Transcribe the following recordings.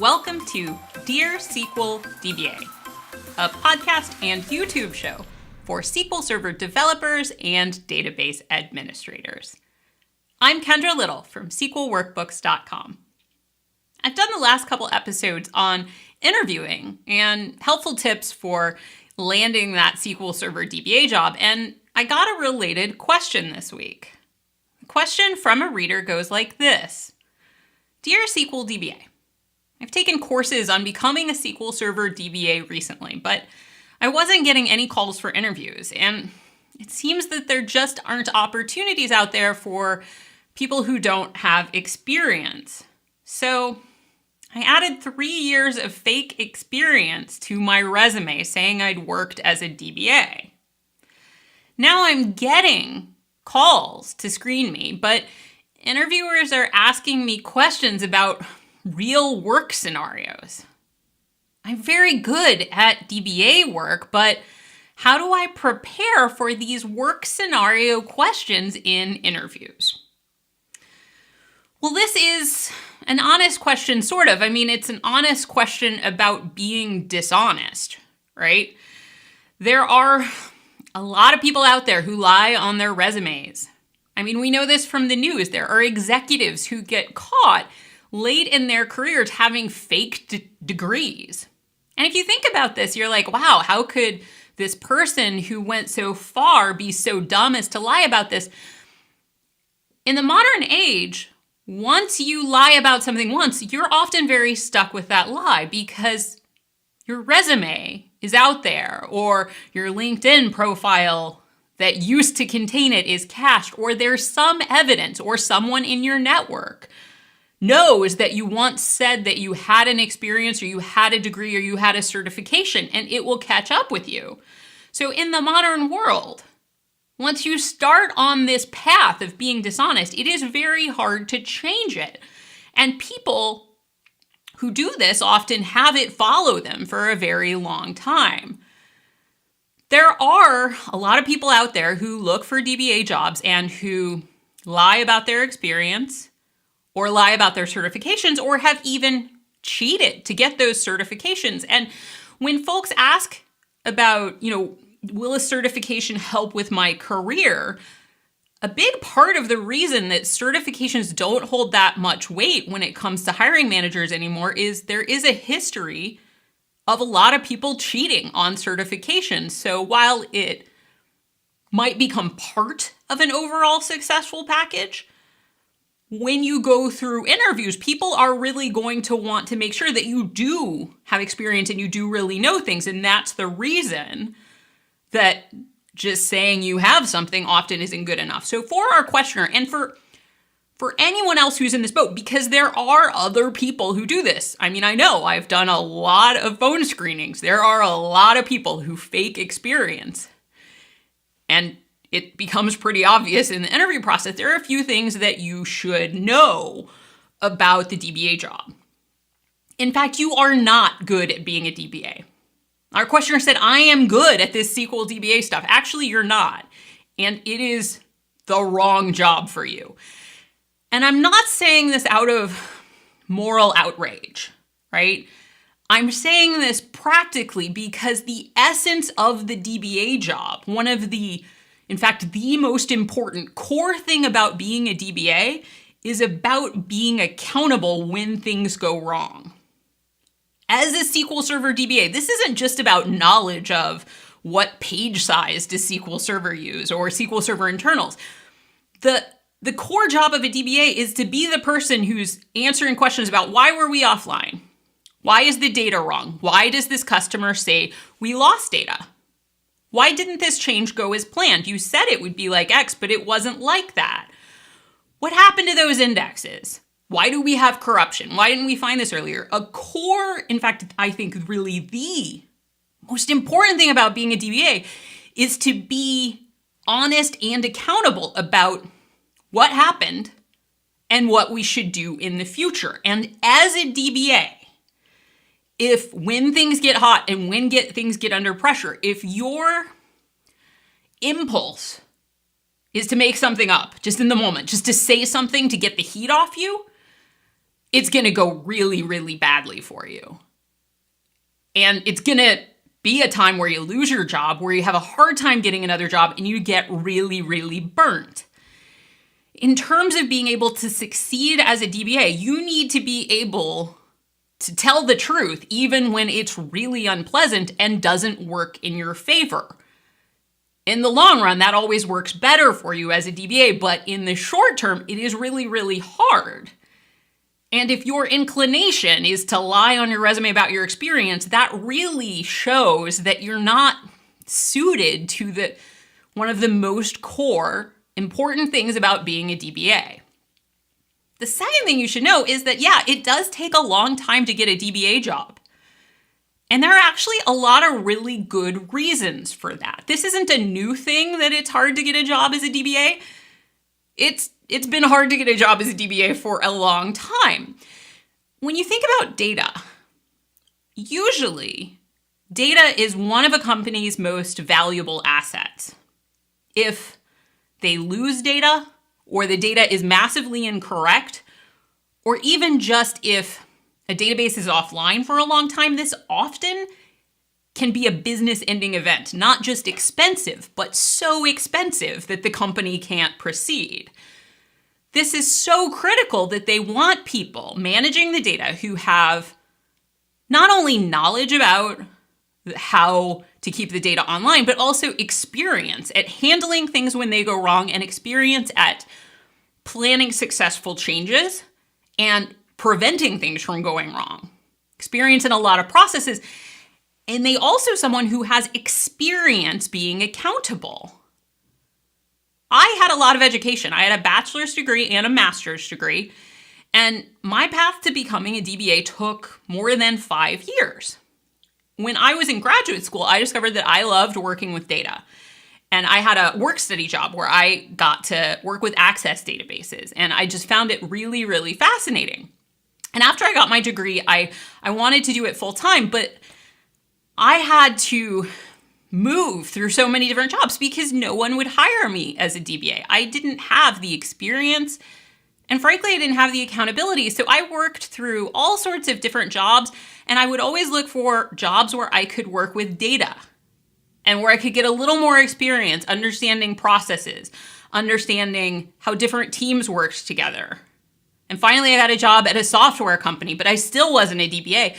Welcome to Dear SQL DBA, a podcast and YouTube show for SQL Server developers and database administrators. I'm Kendra Little from SQLWorkbooks.com. I've done the last couple episodes on interviewing and helpful tips for landing that SQL Server DBA job, and I got a related question this week. The question from a reader goes like this. Dear SQL DBA, I've taken courses on becoming a SQL Server DBA recently, but I wasn't getting any calls for interviews, and it seems that there just aren't opportunities out there for people who don't have experience. So I added 3 years of fake experience to my resume saying I'd worked as a DBA. Now I'm getting calls to screen me, but interviewers are asking me questions about real work scenarios. I'm very good at DBA work, but how do I prepare for these work scenario questions in interviews? Well, this is an honest question, sort of. I mean, it's an honest question about being dishonest, right? There are a lot of people out there who lie on their resumes. I mean, we know this from the news. There are executives who get caught late in their careers having fake degrees. And if you think about this, you're like, wow, how could this person who went so far be so dumb as to lie about this? In the modern age, once you lie about something once, you're often very stuck with that lie because your resume is out there, or your LinkedIn profile that used to contain it is cached, or there's some evidence, or someone in your network knows that you once said that you had an experience, or you had a degree, or you had a certification, and it will catch up with you. So in the modern world, once you start on this path of being dishonest, it is very hard to change it. And people who do this often have it follow them for a very long time. There are a lot of people out there who look for DBA jobs and who lie about their experience or lie about their certifications or have even cheated to get those certifications. And when folks ask about, will a certification help with my career? A big part of the reason that certifications don't hold that much weight when it comes to hiring managers anymore is there is a history of a lot of people cheating on certifications. So while it might become part of an overall successful package, when you go through interviews, people are really going to want to make sure that you do have experience and you do really know things. And that's the reason that just saying you have something often isn't good enough. So for our questioner and for anyone else who's in this boat, because there are other people who do this. I mean, I know I've done a lot of phone screenings. There are a lot of people who fake experience. And it becomes pretty obvious in the interview process. There are a few things that you should know about the DBA job. In fact, you are not good at being a DBA. Our questioner said, I am good at this SQL DBA stuff. Actually, you're not. And it is the wrong job for you. And I'm not saying this out of moral outrage, right? I'm saying this practically because the essence of the DBA job, in fact, the most important core thing about being a DBA is about being accountable when things go wrong. As a SQL Server DBA, this isn't just about knowledge of what page size does SQL Server use or SQL Server internals. The core job of a DBA is to be the person who's answering questions about why were we offline? Why is the data wrong? Why does this customer say we lost data? Why didn't this change go as planned? You said it would be like X, but it wasn't like that. What happened to those indexes? Why do we have corruption? Why didn't we find this earlier? A core, in fact, I think really the most important thing about being a DBA is to be honest and accountable about what happened and what we should do in the future. And as a DBA, when things get hot and when things get under pressure, if your impulse is to make something up just in the moment, just to say something to get the heat off you, it's going to go really, really badly for you. And it's going to be a time where you lose your job, where you have a hard time getting another job, and you get really, really burnt. In terms of being able to succeed as a DBA, you need to be able to tell the truth, even when it's really unpleasant and doesn't work in your favor. In the long run, that always works better for you as a DBA, but in the short term, it is really, really hard. And if your inclination is to lie on your resume about your experience, that really shows that you're not suited to one of the most core important things about being a DBA. The second thing you should know is that, it does take a long time to get a DBA job. And there are actually a lot of really good reasons for that. This isn't a new thing that it's hard to get a job as a DBA. It's been hard to get a job as a DBA for a long time. When you think about data, usually data is one of a company's most valuable assets. If they lose data, or the data is massively incorrect, or even just if a database is offline for a long time, this often can be a business-ending event. Not just expensive, but so expensive that the company can't proceed. This is so critical that they want people managing the data who have not only knowledge about how to keep the data online, but also experience at handling things when they go wrong and experience at planning successful changes and preventing things from going wrong. Experience in a lot of processes. And they also someone who has experience being accountable. I had a lot of education. I had a bachelor's degree and a master's degree. And my path to becoming a DBA took more than 5 years. When I was in graduate school, I discovered that I loved working with data. And I had a work study job where I got to work with Access databases. And I just found it really, really fascinating. And after I got my degree, I wanted to do it full time, but I had to move through so many different jobs because no one would hire me as a DBA. I didn't have the experience. And frankly, I didn't have the accountability. So I worked through all sorts of different jobs, and I would always look for jobs where I could work with data and where I could get a little more experience understanding processes, understanding how different teams worked together. And finally, I got a job at a software company, but I still wasn't a DBA.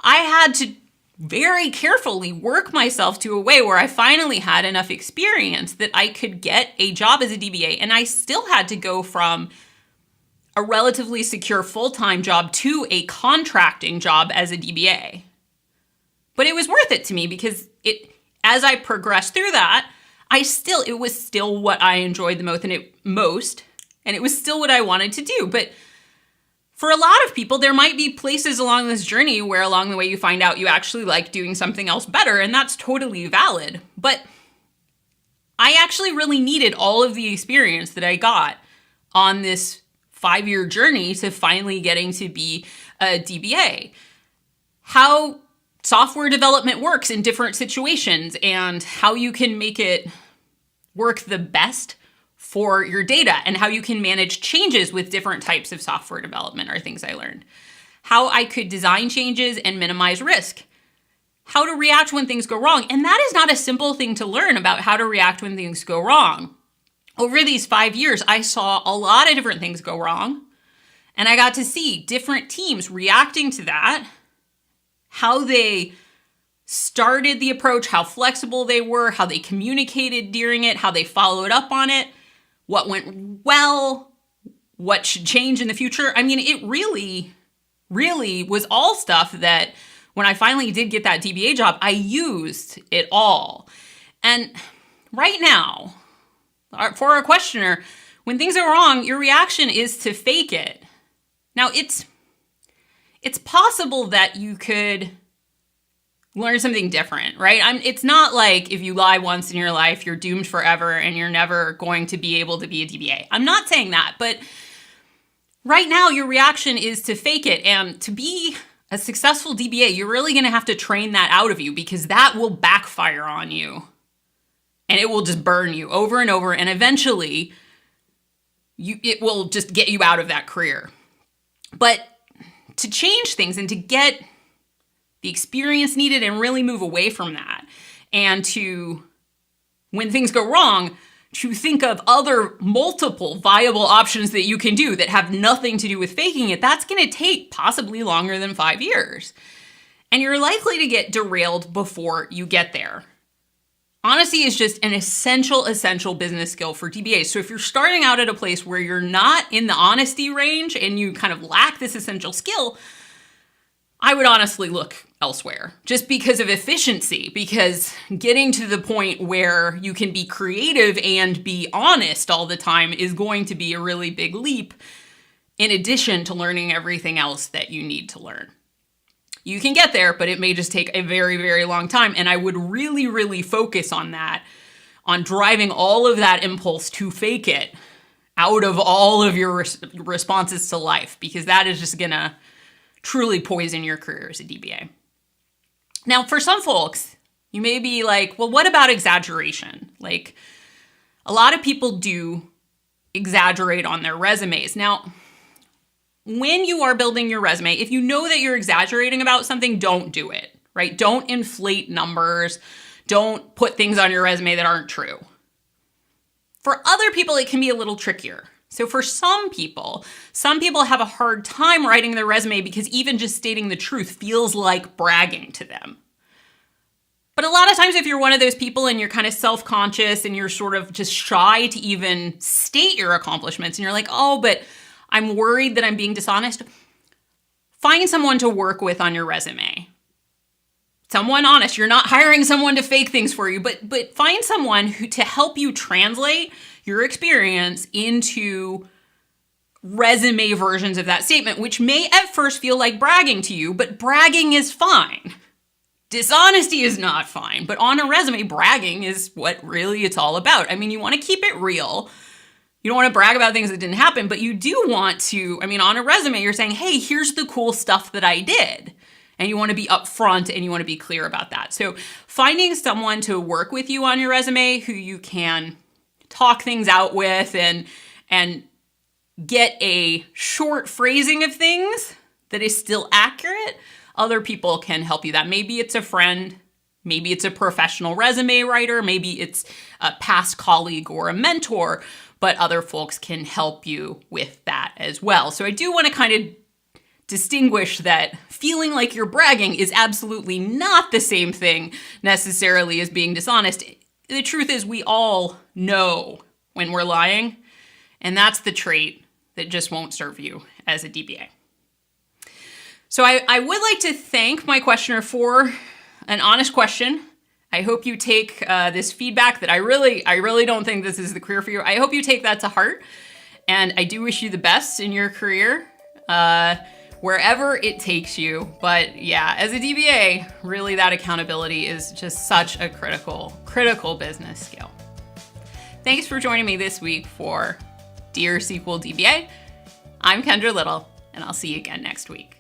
I had to very carefully work myself to a way where I finally had enough experience that I could get a job as a DBA. And I still had to go from a relatively secure full-time job to a contracting job as a DBA. But it was worth it to me because as I progressed through that, it was still what I enjoyed the most, and it was still what I wanted to do. But for a lot of people, there might be places along this journey where along the way you find out you actually like doing something else better, and that's totally valid. But I actually really needed all of the experience that I got on this 5-year journey to finally getting to be a DBA. How software development works in different situations and how you can make it work the best for your data and how you can manage changes with different types of software development are things I learned. How I could design changes and minimize risk. How to react when things go wrong. And that is not a simple thing to learn about how to react when things go wrong. Over these 5 years, I saw a lot of different things go wrong. And I got to see different teams reacting to that, how they started the approach, how flexible they were, how they communicated during it, how they followed up on it, what went well, what should change in the future. I mean, it really, really was all stuff that when I finally did get that DBA job, I used it all. And right now, for a questioner, when things are wrong, your reaction is to fake it. Now, it's possible that you could learn something different, right? It's not like if you lie once in your life, you're doomed forever and you're never going to be able to be a DBA. I'm not saying that, but right now your reaction is to fake it. And to be a successful DBA, you're really going to have to train that out of you because that will backfire on you and it will just burn you over and over. And eventually it will just get you out of that career. But to change things and to get the experience needed and really move away from that, and to, when things go wrong, to think of other multiple viable options that you can do that have nothing to do with faking it, that's going to take possibly longer than 5 years. And you're likely to get derailed before you get there. Honesty is just an essential business skill for DBAs. So if you're starting out at a place where you're not in the honesty range and you kind of lack this essential skill, I would honestly look elsewhere just because of efficiency, because getting to the point where you can be creative and be honest all the time is going to be a really big leap in addition to learning everything else that you need to learn. You can get there, but it may just take a very long time. And I would really focus on that, on driving all of that impulse to fake it out of all of your responses to life, because that is just gonna truly poison your career as a DBA. Now, for some folks, you may be like, well, what about exaggeration? Like, a lot of people do exaggerate on their resumes. Now, when you are building your resume, if you know that you're exaggerating about something, don't do it, right? Don't inflate numbers. Don't put things on your resume that aren't true. For other people, it can be a little trickier. So for some people have a hard time writing their resume because even just stating the truth feels like bragging to them. But a lot of times if you're one of those people and you're kind of self-conscious and you're sort of just shy to even state your accomplishments and you're like, oh, but I'm worried that I'm being dishonest, find someone to work with on your resume. Someone honest. You're not hiring someone to fake things for you, but find someone to help you translate your experience into resume versions of that statement, which may at first feel like bragging to you, but bragging is fine. Dishonesty is not fine, but on a resume, bragging is what really it's all about. I mean, you want to keep it real. You don't want to brag about things that didn't happen, but you do want to, on a resume, you're saying, hey, here's the cool stuff that I did. And you want to be upfront and you want to be clear about that. So finding someone to work with you on your resume who you can talk things out with and get a short phrasing of things that is still accurate, other people can help you that. Maybe it's a friend, maybe it's a professional resume writer, maybe it's a past colleague or a mentor, but other folks can help you with that as well. So I do want to kind of distinguish that feeling like you're bragging is absolutely not the same thing necessarily as being dishonest. The truth is we all know when we're lying, and that's the trait that just won't serve you as a DBA. So I would like to thank my questioner for an honest question. I hope you take this feedback that I really don't think this is the career for you. I hope you take that to heart, and I do wish you the best in your career, wherever it takes you. But yeah, as a DBA, really that accountability is just such a critical business skill. Thanks for joining me this week for Dear SQL DBA. I'm Kendra Little, and I'll see you again next week.